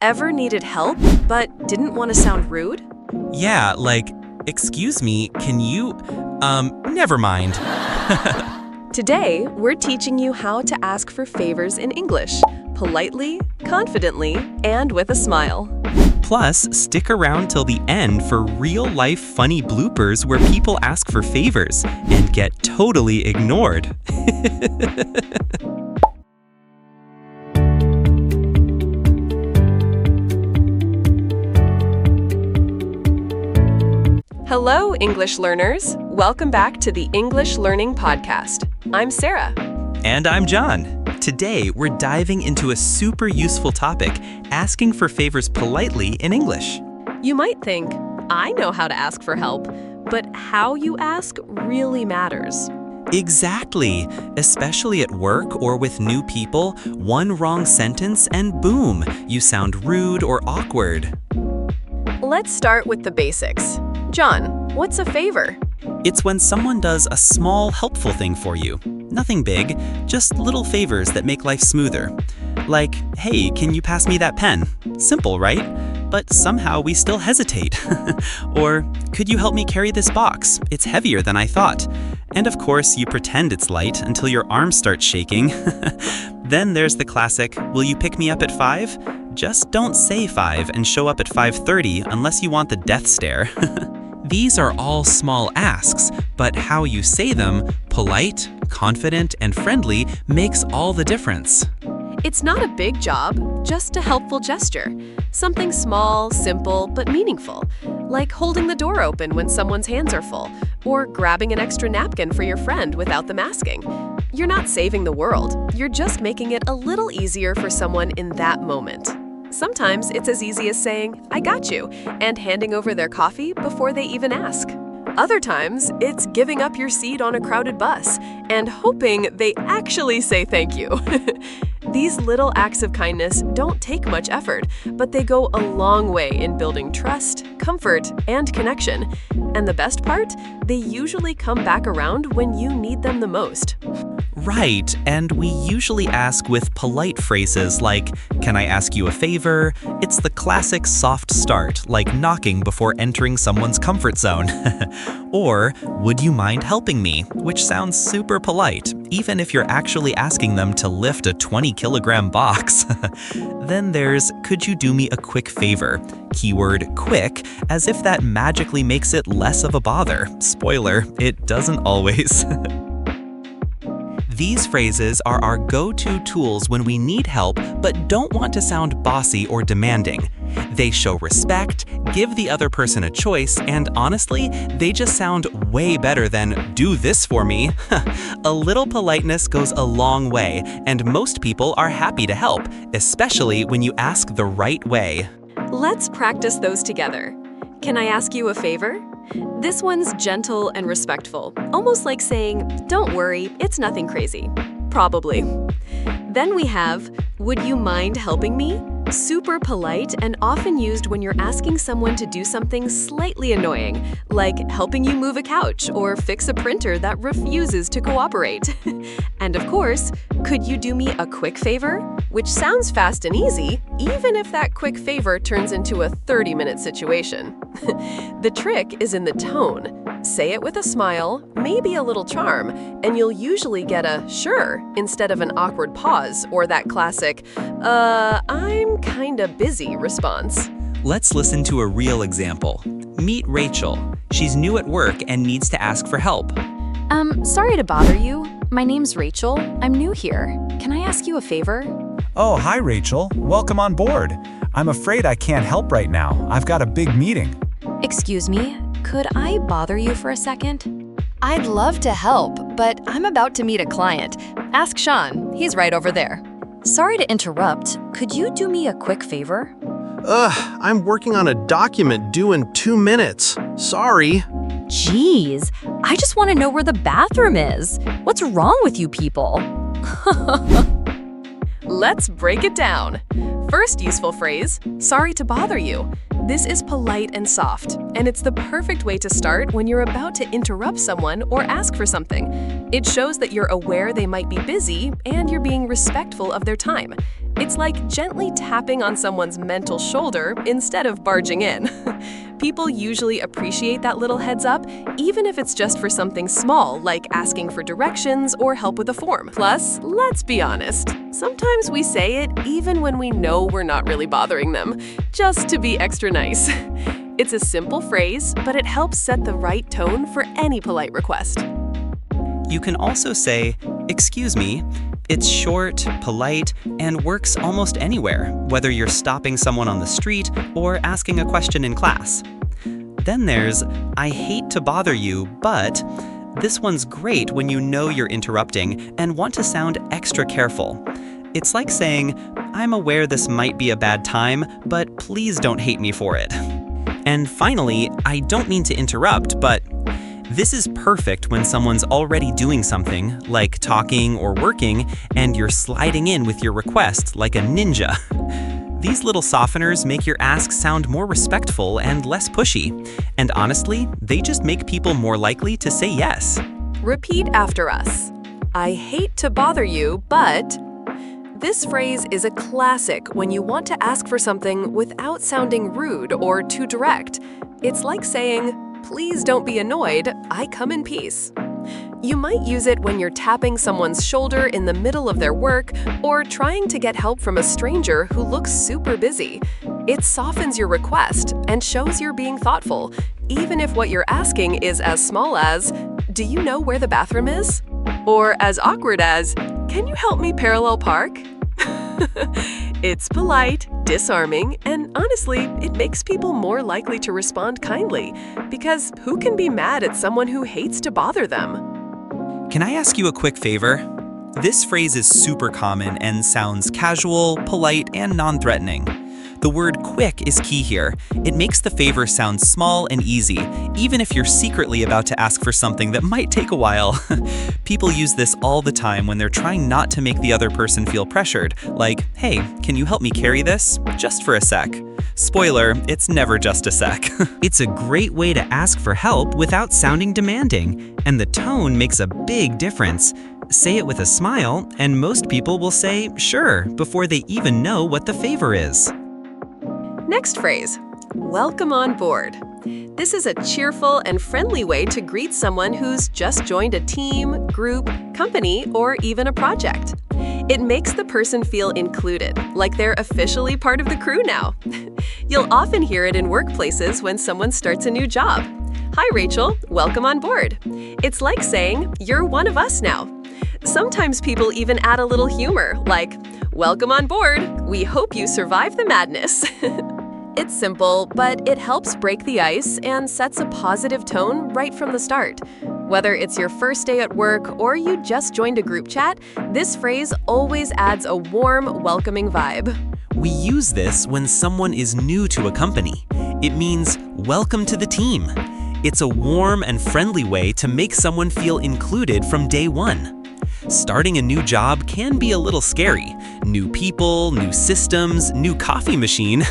Ever needed help but didn't want to sound rude? Yeah, like, excuse me, can you, never mind. Today, we're teaching you how to ask for favors in English, politely, confidently, and with a smile. Plus, stick around till the end for real-life funny bloopers where people ask for favors and get totally ignored. Hello, English learners. Welcome back to the English Learning Podcast. I'm Sarah. And I'm John. Today, we're diving into a super useful topic, asking for favors politely in English. You might think, I know how to ask for help, but how you ask really matters. Exactly. Especially at work or with new people, one wrong sentence and boom, you sound rude or awkward. Let's start with the basics. John, what's a favor? It's when someone does a small, helpful thing for you. Nothing big, just little favors that make life smoother. Like, hey, can you pass me that pen? Simple, right? But somehow we still hesitate. Or, could you help me carry this box? It's heavier than I thought. And of course, you pretend it's light until your arms start shaking. Then there's the classic, will you pick me up at 5? Just don't say 5 and show up at 5:30 unless you want the death stare. These are all small asks, but how you say them, polite, confident, and friendly, makes all the difference. It's not a big job, just a helpful gesture. Something small, simple, but meaningful, like holding the door open when someone's hands are full, or grabbing an extra napkin for your friend without them asking. You're not saving the world, you're just making it a little easier for someone in that moment. Sometimes it's as easy as saying, I got you, and handing over their coffee before they even ask. Other times, it's giving up your seat on a crowded bus and hoping they actually say thank you. These little acts of kindness don't take much effort, but they go a long way in building trust, comfort, and connection. And the best part? They usually come back around when you need them the most. Right, and we usually ask with polite phrases like, can I ask you a favor? It's the classic soft start, like knocking before entering someone's comfort zone. Or, would you mind helping me? Which sounds super polite, even if you're actually asking them to lift a 20-kilogram box. Then there's, could you do me a quick favor? Keyword quick, as if that magically makes it less of a bother. Spoiler, it doesn't always. These phrases are our go-to tools when we need help but don't want to sound bossy or demanding. They show respect, give the other person a choice, and honestly, they just sound way better than, do this for me. A little politeness goes a long way, and most people are happy to help, especially when you ask the right way. Let's practice those together. Can I ask you a favor? This one's gentle and respectful, almost like saying, don't worry, it's nothing crazy. Probably. Then we have, would you mind helping me? Super polite and often used when you're asking someone to do something slightly annoying, like helping you move a couch or fix a printer that refuses to cooperate. And of course, could you do me a quick favor? Which sounds fast and easy, even if that quick favor turns into a 30-minute situation. The trick is in the tone. Say it with a smile, maybe a little charm, and you'll usually get a sure instead of an awkward pause or that classic, I'm kinda busy response. Let's listen to a real example. Meet Rachel. She's new at work and needs to ask for help. Sorry to bother you. My name's Rachel. I'm new here. Can I ask you a favor? Oh, hi, Rachel. Welcome on board. I'm afraid I can't help right now. I've got a big meeting. Excuse me, could I bother you for a second? I'd love to help, but I'm about to meet a client. Ask Sean. He's right over there. Sorry to interrupt. Could you do me a quick favor? I'm working on a document due in 2 minutes. Sorry. Jeez, I just want to know where the bathroom is. What's wrong with you people? Let's break it down. First useful phrase, sorry to bother you. This is polite and soft, and it's the perfect way to start when you're about to interrupt someone or ask for something. It shows that you're aware they might be busy and you're being respectful of their time. It's like gently tapping on someone's mental shoulder instead of barging in. People usually appreciate that little heads up, even if it's just for something small, like asking for directions or help with a form. Plus, let's be honest, sometimes we say it even when we know we're not really bothering them, just to be extra nice. It's a simple phrase, but it helps set the right tone for any polite request. You can also say, "Excuse me." It's short, polite, and works almost anywhere, whether you're stopping someone on the street or asking a question in class. Then there's, "I hate to bother you, but..." This one's great when you know you're interrupting and want to sound extra careful. It's like saying, "I'm aware this might be a bad time, but please don't hate me for it." And finally, "I don't mean to interrupt, but..." This is perfect when someone's already doing something, like talking or working, and you're sliding in with your request like a ninja. These little softeners make your ask sound more respectful and less pushy. And honestly, they just make people more likely to say yes. Repeat after us. I hate to bother you, but... This phrase is a classic when you want to ask for something without sounding rude or too direct. It's like saying, "Please don't be annoyed, I come in peace." You might use it when you're tapping someone's shoulder in the middle of their work or trying to get help from a stranger who looks super busy. It softens your request and shows you're being thoughtful, even if what you're asking is as small as, "Do you know where the bathroom is?" Or as awkward as, "Can you help me parallel park?" It's polite, disarming, and honestly, it makes people more likely to respond kindly, because who can be mad at someone who hates to bother them? Can I ask you a quick favor? This phrase is super common and sounds casual, polite, and non-threatening. The word quick is key here. It makes the favor sound small and easy, even if you're secretly about to ask for something that might take a while. People use this all the time when they're trying not to make the other person feel pressured, like, "Hey, can you help me carry this? Just for a sec." Spoiler, it's never just a sec. It's a great way to ask for help without sounding demanding, and the tone makes a big difference. Say it with a smile, and most people will say, "Sure," before they even know what the favor is. Next phrase, welcome on board. This is a cheerful and friendly way to greet someone who's just joined a team, group, company, or even a project. It makes the person feel included, like they're officially part of the crew now. You'll often hear it in workplaces when someone starts a new job. "Hi, Rachel, welcome on board." It's like saying, "You're one of us now." Sometimes people even add a little humor, like, "Welcome on board. We hope you survive the madness." It's simple, but it helps break the ice and sets a positive tone right from the start. Whether it's your first day at work or you just joined a group chat, this phrase always adds a warm, welcoming vibe. We use this when someone is new to a company. It means, "Welcome to the team." It's a warm and friendly way to make someone feel included from day one. Starting a new job can be a little scary. New people, new systems, new coffee machine.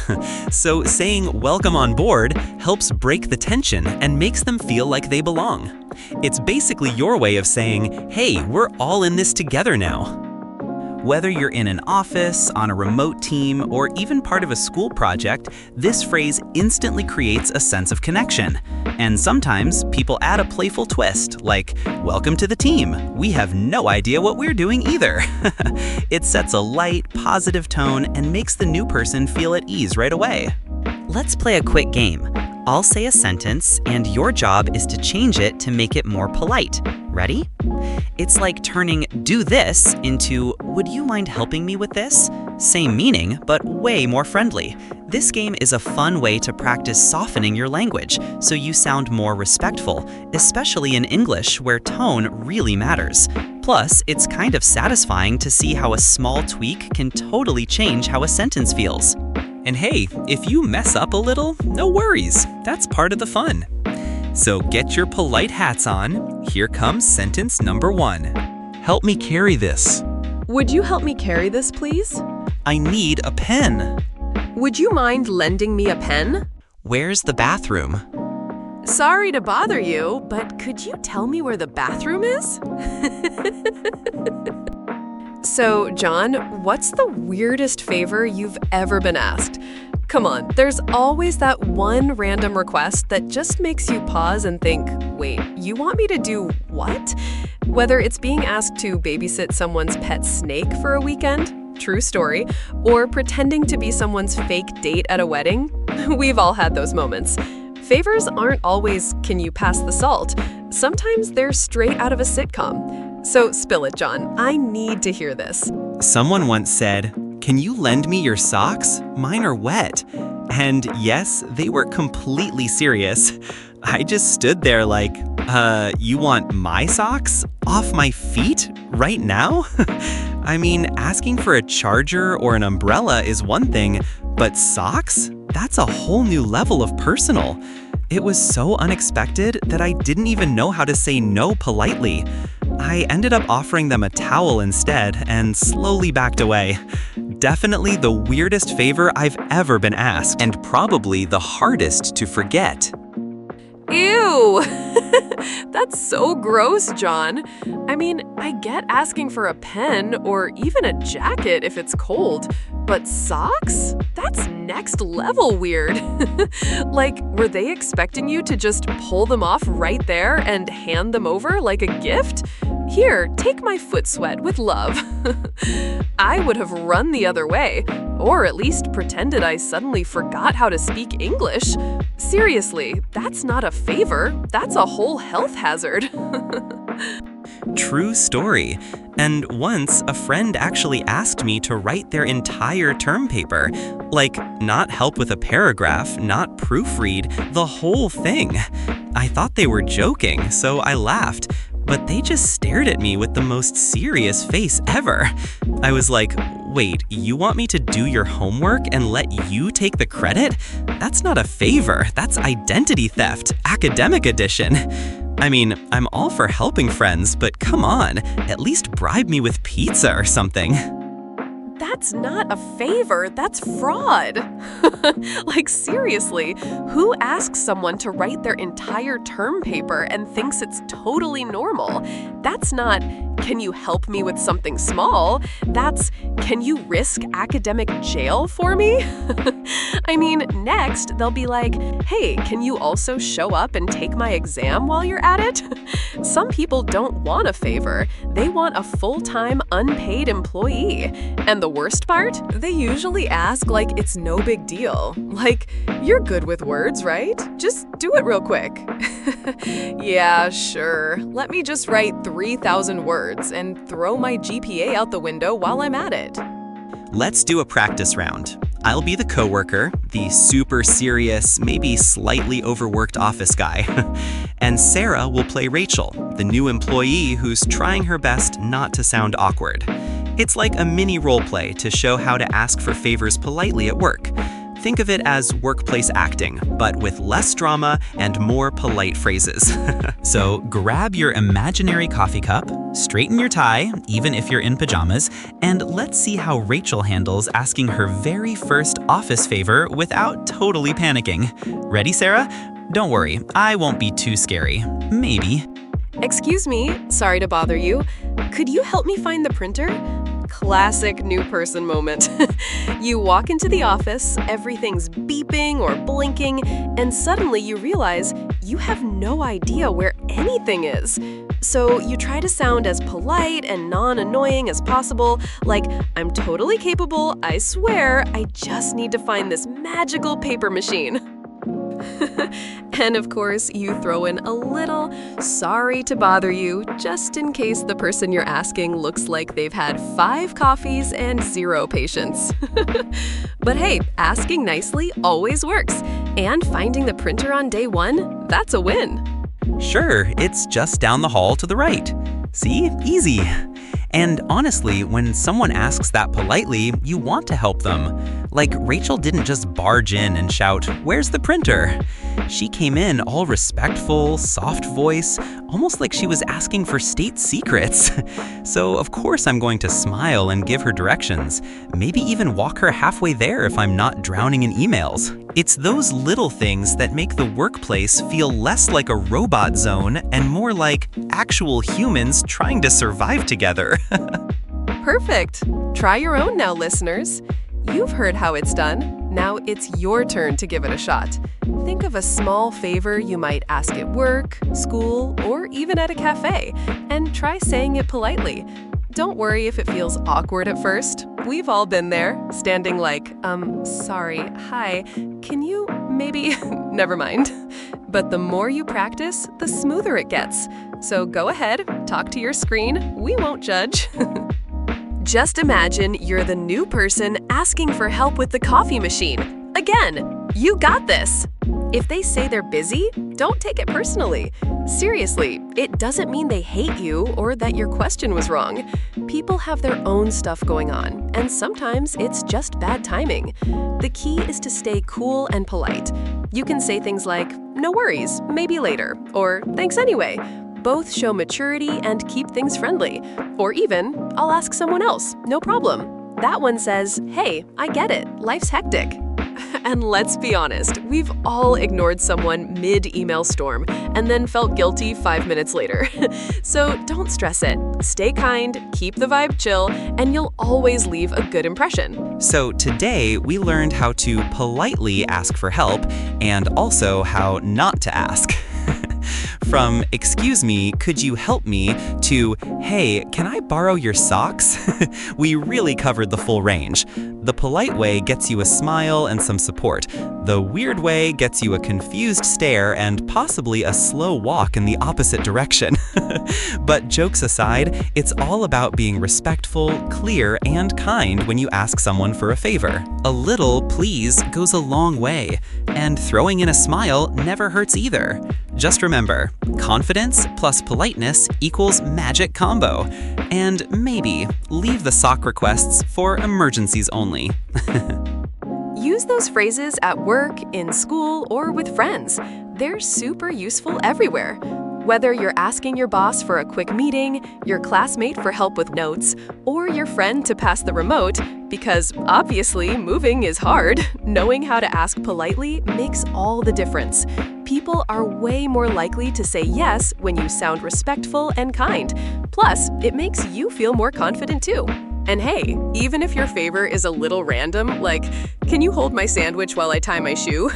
So saying "welcome on board" helps break the tension and makes them feel like they belong. It's basically your way of saying, "Hey, we're all in this together now." Whether you're in an office, on a remote team, or even part of a school project, this phrase instantly creates a sense of connection. And sometimes people add a playful twist, like, "Welcome to the team. We have no idea what we're doing either." It sets a light, positive tone and makes the new person feel at ease right away. Let's play a quick game. I'll say a sentence, and your job is to change it to make it more polite. Ready? It's like turning "do this" into "would you mind helping me with this?" Same meaning, but way more friendly. This game is a fun way to practice softening your language so you sound more respectful, especially in English where tone really matters. Plus, it's kind of satisfying to see how a small tweak can totally change how a sentence feels. And hey, if you mess up a little, no worries. That's part of the fun. So get your polite hats on. Here comes sentence number 1. Help me carry this. Would you help me carry this, please? I need a pen. Would you mind lending me a pen? Where's the bathroom? Sorry to bother you, but could you tell me where the bathroom is? So, John, what's the weirdest favor you've ever been asked? Come on, there's always that one random request that just makes you pause and think, wait, you want me to do what? Whether it's being asked to babysit someone's pet snake for a weekend, true story, or pretending to be someone's fake date at a wedding, we've all had those moments. Favors aren't always, can you pass the salt? Sometimes they're straight out of a sitcom. So spill it, John. I need to hear this. Someone once said, "Can you lend me your socks? Mine are wet." And yes, they were completely serious. I just stood there like, you want my socks? Off my feet? Right now? I mean, asking for a charger or an umbrella is one thing, but socks? That's a whole new level of personal. It was so unexpected that I didn't even know how to say no politely. I ended up offering them a towel instead and slowly backed away. Definitely the weirdest favor I've ever been asked, and probably the hardest to forget. Ew! That's so gross, John. I mean, I get asking for a pen or even a jacket if it's cold, but socks? That's next level weird. Like, were they expecting you to just pull them off right there and hand them over like a gift? Here, take my foot sweat with love. I would have run the other way, or at least pretended I suddenly forgot how to speak English. Seriously, that's not a favor, that's a whole health hazard. True story. And once, a friend actually asked me to write their entire term paper. Like, not help with a paragraph, not proofread, the whole thing. I thought they were joking, so I laughed. But they just stared at me with the most serious face ever. I was like, wait, you want me to do your homework and let you take the credit? That's not a favor, that's identity theft, academic edition. I mean, I'm all for helping friends, but come on, at least bribe me with pizza or something. That's not a favor, that's fraud. Like, seriously, who asks someone to write their entire term paper and thinks it's totally normal? That's not, can you help me with something small? That's, can you risk academic jail for me? I mean, next, they'll be like, hey, can you also show up and take my exam while you're at it? Some people don't want a favor. They want a full-time, unpaid employee. And the worst part? They usually ask like it's no big deal. Like, you're good with words, right? Just do it real quick. Yeah, sure. Let me just write 3,000 words and throw my GPA out the window while I'm at it. Let's do a practice round. I'll be the coworker, the super serious, maybe slightly overworked office guy. And Sarah will play Rachel, the new employee who's trying her best not to sound awkward. It's like a mini role play to show how to ask for favors politely at work. Think of it as workplace acting, but with less drama and more polite phrases. So grab your imaginary coffee cup, straighten your tie, even if you're in pajamas, and let's see how Rachel handles asking her very first office favor without totally panicking. Ready, Sarah? Don't worry, I won't be too scary. Maybe. Excuse me, sorry to bother you. Could you help me find the printer? Classic new person moment. You walk into the office, everything's beeping or blinking, and suddenly you realize you have no idea where anything is. So you try to sound as polite and non-annoying as possible, like, I'm totally capable, I swear, I just need to find this magical paper machine. And of course, you throw in a little sorry to bother you, just in case the person you're asking looks like they've had 5 coffees and 0 patience. But hey, asking nicely always works. And finding the printer on day 1, that's a win. Sure, it's just down the hall to the right. See? Easy. And honestly, when someone asks that politely, you want to help them. Like, Rachel didn't just barge in and shout, "Where's the printer?" She came in all respectful, soft voice, almost like she was asking for state secrets. So of course I'm going to smile and give her directions, maybe even walk her halfway there if I'm not drowning in emails. It's those little things that make the workplace feel less like a robot zone and more like actual humans trying to survive together. Perfect. Try your own now, listeners. You've heard how it's done. Now it's your turn to give it a shot. Think of a small favor you might ask at work, school, or even at a cafe, and try saying it politely. Don't worry if it feels awkward at first. We've all been there, standing like, sorry, hi, can you maybe, never mind. But the more you practice, the smoother it gets. So go ahead, talk to your screen, we won't judge. Just imagine you're the new person asking for help with the coffee machine. Again, you got this. If they say they're busy, don't take it personally. Seriously, it doesn't mean they hate you or that your question was wrong. People have their own stuff going on, and sometimes it's just bad timing. The key is to stay cool and polite. You can say things like, no worries, maybe later, or thanks anyway. Both show maturity and keep things friendly. Or even, I'll ask someone else, no problem. That one says, hey, I get it, life's hectic. And let's be honest, we've all ignored someone mid-email storm and then felt guilty 5 minutes later. So don't stress it. Stay kind, keep the vibe chill, and you'll always leave a good impression. So today, we learned how to politely ask for help and also how not to ask. From, excuse me, could you help me, to, hey, can I borrow your socks? We really covered the full range. The polite way gets you a smile and some support. The weird way gets you a confused stare and possibly a slow walk in the opposite direction. But jokes aside, it's all about being respectful, clear, and kind when you ask someone for a favor. A little please goes a long way, and throwing in a smile never hurts either. Just remember, confidence plus politeness equals magic combo. And maybe leave the sock requests for emergencies only. Use those phrases at work, in school, or with friends. They're super useful everywhere. Whether you're asking your boss for a quick meeting, your classmate for help with notes, or your friend to pass the remote, because obviously moving is hard, knowing how to ask politely makes all the difference. People are way more likely to say yes when you sound respectful and kind. Plus, it makes you feel more confident too. And hey, even if your favor is a little random, like, can you hold my sandwich while I tie my shoe?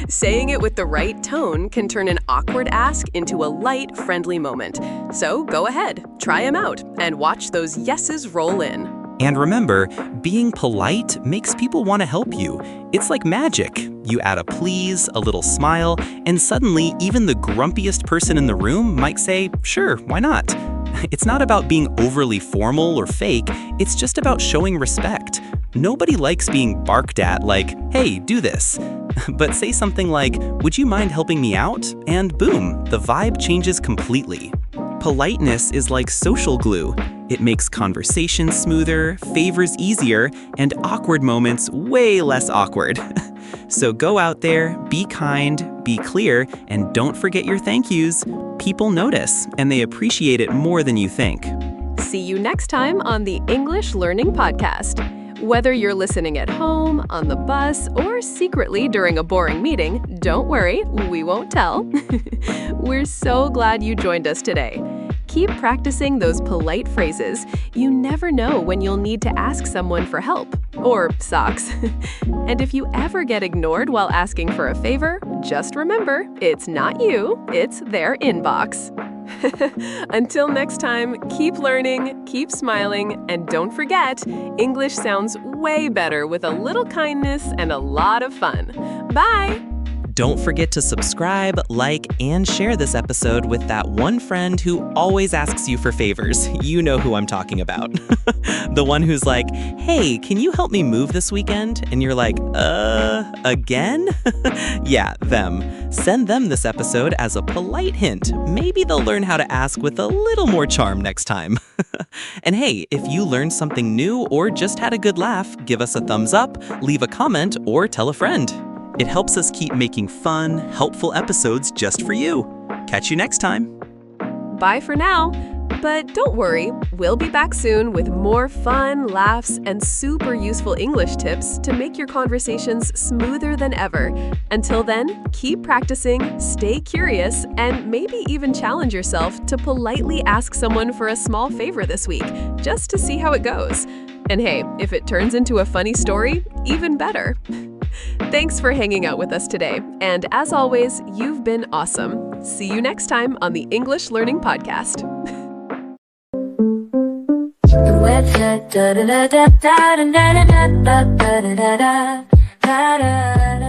Saying it with the right tone can turn an awkward ask into a light, friendly moment. So go ahead, try them out, and watch those yeses roll in. And remember, being polite makes people want to help you. It's like magic. You add a please, a little smile, and suddenly even the grumpiest person in the room might say, sure, why not? It's not about being overly formal or fake, it's just about showing respect. Nobody likes being barked at like, hey, do this. But say something like, would you mind helping me out? And boom, the vibe changes completely. Politeness is like social glue. It makes conversations smoother, favors easier, and awkward moments way less awkward. So go out there, be kind, be clear, and don't forget your thank yous. People notice, and they appreciate it more than you think. See you next time on the English Learning Podcast. Whether you're listening at home, on the bus, or secretly during a boring meeting, don't worry, we won't tell. We're so glad you joined us today. Keep practicing those polite phrases. You never know when you'll need to ask someone for help, or socks. And if you ever get ignored while asking for a favor, just remember, it's not you, it's their inbox. Until next time, keep learning, keep smiling, and don't forget, English sounds way better with a little kindness and a lot of fun. Bye! Don't forget to subscribe, like, and share this episode with that one friend who always asks you for favors. You know who I'm talking about. The one who's like, hey, can you help me move this weekend? And you're like, again? Yeah, them. Send them this episode as a polite hint. Maybe they'll learn how to ask with a little more charm next time. And hey, if you learned something new or just had a good laugh, give us a thumbs up, leave a comment, or tell a friend. It helps us keep making fun, helpful episodes just for you. Catch you next time. Bye for now. But don't worry, we'll be back soon with more fun, laughs, and super useful English tips to make your conversations smoother than ever. Until then, keep practicing, stay curious, and maybe even challenge yourself to politely ask someone for a small favor this week, just to see how it goes. And hey, if it turns into a funny story, even better. Thanks for hanging out with us today. And as always, you've been awesome. See you next time on the English Learning Podcast. Da da da da da da da da da da da da da da.